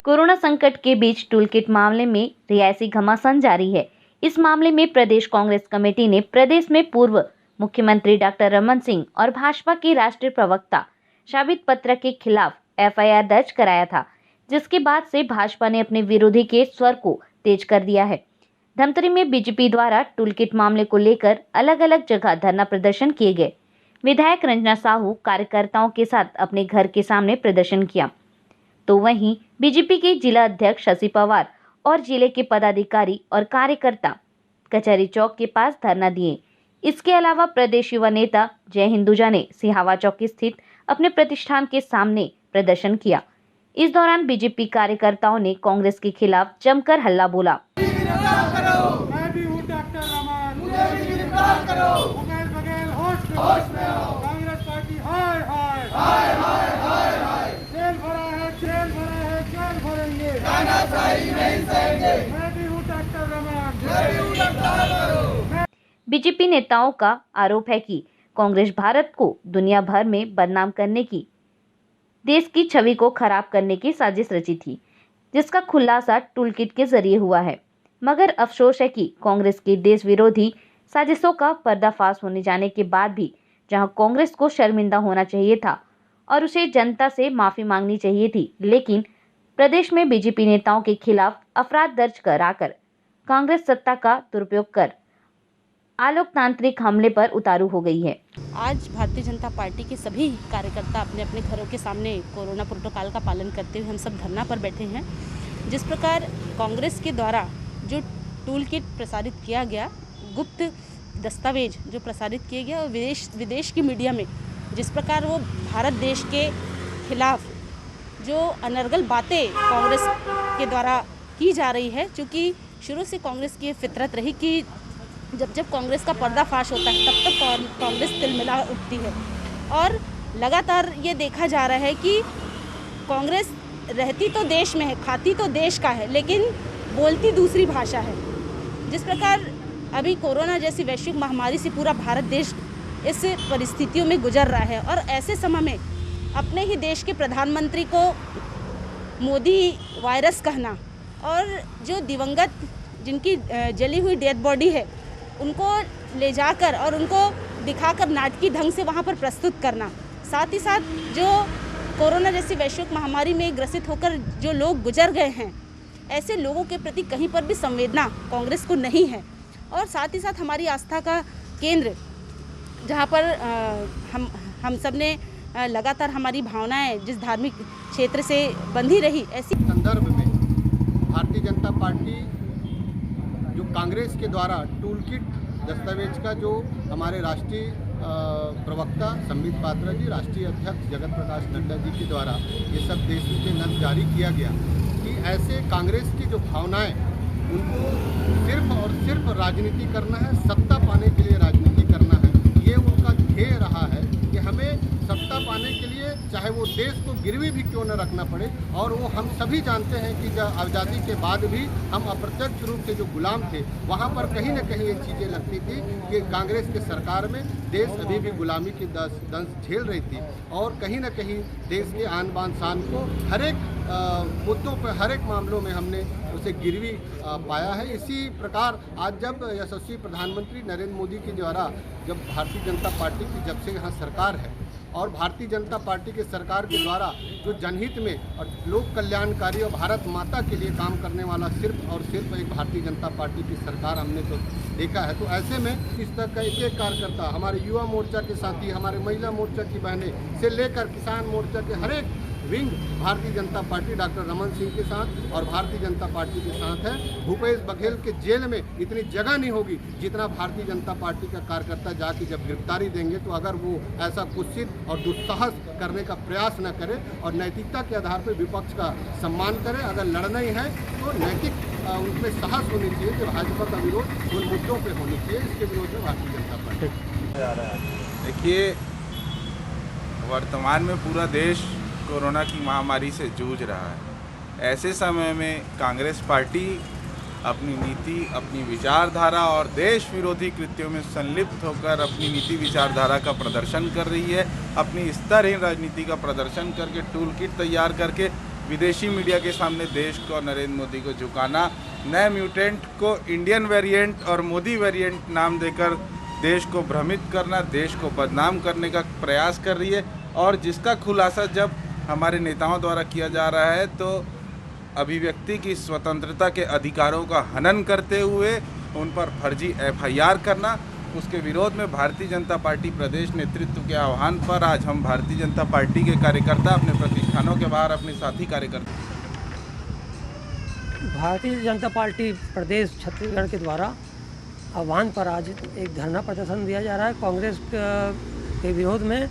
Corona संकट के बीच toolkit मामले में रियासी घमासान जारी है। इस मामले में प्रदेश कांग्रेस कमेटी ने प्रदेश में पूर्व मुख्यमंत्री डॉक्टर रमन सिंह और भाजपा के राष्ट्रीय प्रवक्ता शाबित पत्र के खिलाफ एफआईआर दर्ज कराया था, जिसके बाद से भाजपा ने अपने विरोधी के स्वर को तेज कर दिया है। धमतरी में बीजेपी द्वारा टूलकिट मामले को लेकर अलग अलग जगह धरना प्रदर्शन किए गए। विधायक रंजना साहू कार्यकर्ताओं के साथ अपने घर के सामने प्रदर्शन किया, तो वहीं बीजेपी के जिला अध्यक्ष शशि पवार और जिले के पदाधिकारी और कार्यकर्ता कचहरी चौक के पास धरना दिए। इसके अलावा प्रदेश युवा नेता जय हिंदुजा ने सिहावा चौक स्थित अपने प्रतिष्ठान के सामने प्रदर्शन किया। इस दौरान बीजेपी कार्यकर्ताओं ने कांग्रेस के खिलाफ जमकर हल्ला बोला। मैं भी हूं डॉक्टर रमन, मुझे भी गिरफ्तार करो। बगैर होश में आओ। कांग्रेस पार्टी हाय हाय हाय हाय हाय हाय। जेल भरा है, जेल भरेंगे। तानाशाही नहीं सहेंगे। मैं भी हूं डॉक्टर रमन, मुझे भी गिरफ्तार करो। बीजेपी नेताओं का आरोप है कि कांग्रेस भारत को दुनिया भर में बदनाम करने की, देश की छवि को खराब करने की साजिश रची थी, जिसका खुलासा टूलकिट के जरिए हुआ है। मगर अफसोस है कि कांग्रेस की देश विरोधी साजिशों का पर्दाफाश होने जाने के बाद भी जहां कांग्रेस को शर्मिंदा होना चाहिए था और उसे जनता से माफी मांगनी चाहिए थी, लेकिन प्रदेश में बीजेपी नेताओं के खिलाफ अपराध दर्ज कराकर कांग्रेस सत्ता का दुरुपयोग कर आलोकतांत्रिक हमले पर उतारू हो गई है। आज भारतीय जनता पार्टी के सभी कार्यकर्ता अपने अपने घरों के सामने कोरोना प्रोटोकॉल का पालन करते हुए हम सब धरना पर बैठे हैं। जिस प्रकार कांग्रेस के द्वारा जो टूल किट प्रसारित किया गया, गुप्त दस्तावेज जो प्रसारित किया गया और विदेश की मीडिया में जिस प्रकार वो भारत देश के खिलाफ जो अनर्गल बातें कांग्रेस के द्वारा की जा रही है, चूँकि शुरू से कांग्रेस की फितरत रही कि जब कांग्रेस का पर्दाफाश होता है तब कांग्रेस तिलमिला उठती है। और लगातार ये देखा जा रहा है कि कांग्रेस रहती तो देश में है, खाती तो देश का है, लेकिन बोलती दूसरी भाषा है। जिस प्रकार अभी कोरोना जैसी वैश्विक महामारी से पूरा भारत देश इस परिस्थितियों में गुजर रहा है और ऐसे समय में अपने ही देश के प्रधानमंत्री को मोदी वायरस कहना और जो दिवंगत जिनकी जली हुई डेड बॉडी है उनको ले जाकर और उनको दिखाकर नाटकीय ढंग से वहाँ पर प्रस्तुत करना, साथ ही साथ जो कोरोना जैसी वैश्विक महामारी में ग्रसित होकर जो लोग गुजर गए हैं, ऐसे लोगों के प्रति कहीं पर भी संवेदना कांग्रेस को नहीं है। और साथ ही साथ हमारी आस्था का केंद्र जहाँ पर हम सब ने लगातार हमारी भावनाएं जिस धार्मिक क्षेत्र से बंधी रही, ऐसी संदर्भ में भारतीय जनता पार्टी जो कांग्रेस के द्वारा टूलकिट दस्तावेज का जो हमारे राष्ट्रीय प्रवक्ता संबित पात्रा जी, राष्ट्रीय अध्यक्ष जगत प्रकाश नड्डा जी के द्वारा ये सब देश के नज़र जारी किया गया कि ऐसे कांग्रेस की जो भावनाएं उनको सिर्फ और सिर्फ राजनीति करना है, सत्ता पाने के लिए राजनीति करना है, ये उनका ध्येय रहा है कि हमें सत्ता पाने के लिए चाहे वो देश को गिरवी भी क्यों न रखना पड़े। और वो हम सभी जानते हैं कि जब आज़ादी के बाद भी हम अप्रत्यक्ष रूप से जो गुलाम थे, वहाँ पर कहीं न कहीं ये चीज़ें लगती थी कि कांग्रेस के सरकार में देश अभी भी गुलामी की दंश झेल रही थी और कहीं न कहीं देश के आन बान शान को हर एक मुद्दों पर, हर एक मामलों में हमने उसे गिरवी पाया है। इसी प्रकार आज जब यशस्वी प्रधानमंत्री नरेंद्र मोदी के द्वारा जब भारतीय जनता पार्टी की जब से यहाँ सरकार है और भारतीय जनता पार्टी के सरकार के द्वारा जो जनहित में और लोक कल्याणकारी और भारत माता के लिए काम करने वाला सिर्फ और सिर्फ एक भारतीय जनता पार्टी की सरकार हमने तो देखा है। तो ऐसे में इस तरह का एक कार्यकर्ता, हमारे युवा मोर्चा के साथी, हमारे महिला मोर्चा की बहनें से लेकर किसान मोर्चा के हर एक wing Bharatiya Janata party doctor Raman Singh के साथ और भारतीय जनता पार्टी के साथ है। भूपेश बघेल के जेल में इतनी जगह नहीं होगी जितना भारतीय जनता पार्टी का कार्यकर्ता जाके जब गिरफ्तारी देंगे, तो अगर वो ऐसा कुत्सित और दुस्साहस करने का प्रयास न करे और नैतिकता के आधार पर विपक्ष का सम्मान करे, अगर लड़ना ही है तो नैतिक उनमें साहस होनी चाहिए कि भाजपा का विरोध उन मुद्दों पर होनी चाहिए। इसके विरोध में भारतीय जनता पार्टी। देखिए, वर्तमान में पूरा देश कोरोना की महामारी से जूझ रहा है। ऐसे समय में कांग्रेस पार्टी अपनी नीति, अपनी विचारधारा और देश विरोधी कृत्यों में संलिप्त होकर अपनी नीति विचारधारा का प्रदर्शन कर रही है। अपनी स्तरहीन राजनीति का प्रदर्शन करके टूल किट तैयार करके विदेशी मीडिया के सामने देश को और नरेंद्र मोदी को झुकाना, नए म्यूटेंट को इंडियन वेरिएंट और मोदी वेरिएंट नाम देकर देश को भ्रमित करना, देश को बदनाम करने का प्रयास कर रही है। और जिसका खुलासा जब हमारे नेताओं द्वारा किया जा रहा है तो अभिव्यक्ति की स्वतंत्रता के अधिकारों का हनन करते हुए उन पर फर्जी FIR करना, उसके विरोध में भारतीय जनता पार्टी प्रदेश नेतृत्व के आह्वान पर आज हम भारतीय जनता पार्टी के कार्यकर्ता अपने प्रतिष्ठानों के बाहर अपने साथी कार्यकर्ता भारतीय जनता पार्टी प्रदेश छत्तीसगढ़ के द्वारा आह्वान पर आज एक धरना प्रदर्शन दिया जा रहा है कांग्रेस के विरोध में।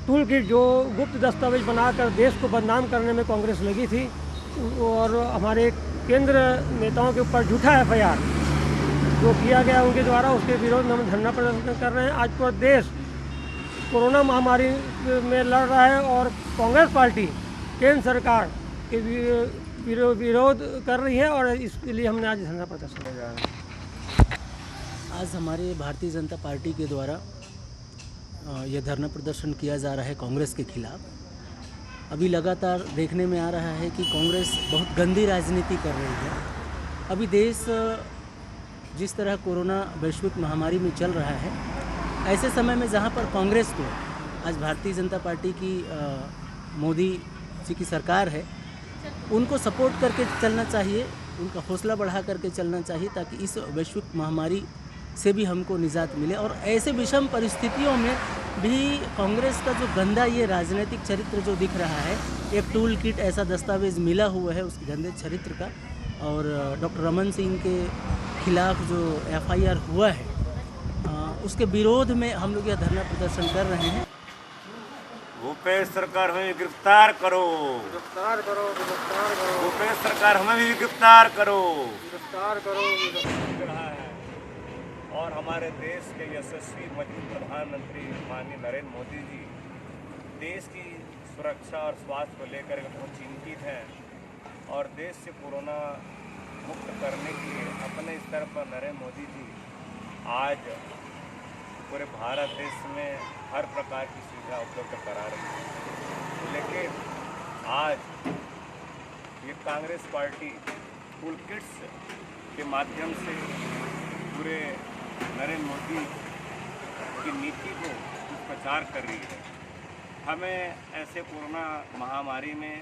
टूल किट जो गुप्त दस्तावेज बनाकर देश को बदनाम करने में कांग्रेस लगी थी और हमारे केंद्र नेताओं के ऊपर झूठा FIR जो किया गया उनके द्वारा, उसके विरोध में हम धरना प्रदर्शन कर रहे हैं। आज पूरा देश कोरोना महामारी में लड़ रहा है और कांग्रेस पार्टी केंद्र सरकार के विरोध कर रही है और इसके लिए हमने आज धरना प्रदर्शन किया है। आज हमारे भारतीय जनता पार्टी के द्वारा यह धरना प्रदर्शन किया जा रहा है कांग्रेस के खिलाफ। अभी लगातार देखने में आ रहा है कि कांग्रेस बहुत गंदी राजनीति कर रही है। अभी देश जिस तरह कोरोना वैश्विक महामारी में चल रहा है, ऐसे समय में जहां पर कांग्रेस को आज भारतीय जनता पार्टी की मोदी जी की सरकार है, उनको सपोर्ट करके चलना चाहिए, उनका हौसला बढ़ा करके चलना चाहिए ताकि इस वैश्विक महामारी से भी हमको निजात मिले। और ऐसे विषम परिस्थितियों में भी कांग्रेस का जो गंदा ये राजनीतिक चरित्र जो दिख रहा है, एक टूल किट ऐसा दस्तावेज मिला हुआ है उस गंदे चरित्र का, और डॉक्टर रमन सिंह के खिलाफ जो FIR हुआ है उसके विरोध में हम लोग यह धरना प्रदर्शन कर रहे हैं। भूपेश सरकार हमें गिरफ्तार करो, गिरफ्तार करो, गिरफ्तार करो, भूपेश सरकार हमें भी गिरफ्तार करो, गिरफ्तार करो। रहा है। और हमारे देश के यशस्वी मजबूत प्रधानमंत्री माननीय नरेंद्र मोदी जी देश की सुरक्षा और स्वास्थ्य को लेकर बहुत चिंतित हैं और देश से कोरोना मुक्त करने के लिए अपने स्तर पर नरेंद्र मोदी जी आज पूरे भारत देश में हर प्रकार की सुविधा उपलब्ध करा रही है। लेकिन आज ये कांग्रेस पार्टी टूल किट्स के माध्यम से पूरे नरेंद्र मोदी की नीति को दुष्प्रचार कर रही है। हमें ऐसे कोरोना महामारी में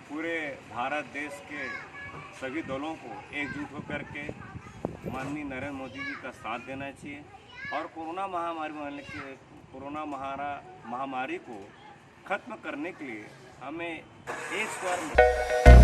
पूरे भारत देश के सभी दलों को एकजुट होकर के माननीय नरेंद्र मोदी जी का साथ देना चाहिए और कोरोना महामारी को खत्म करने के लिए हमें एक स्वर में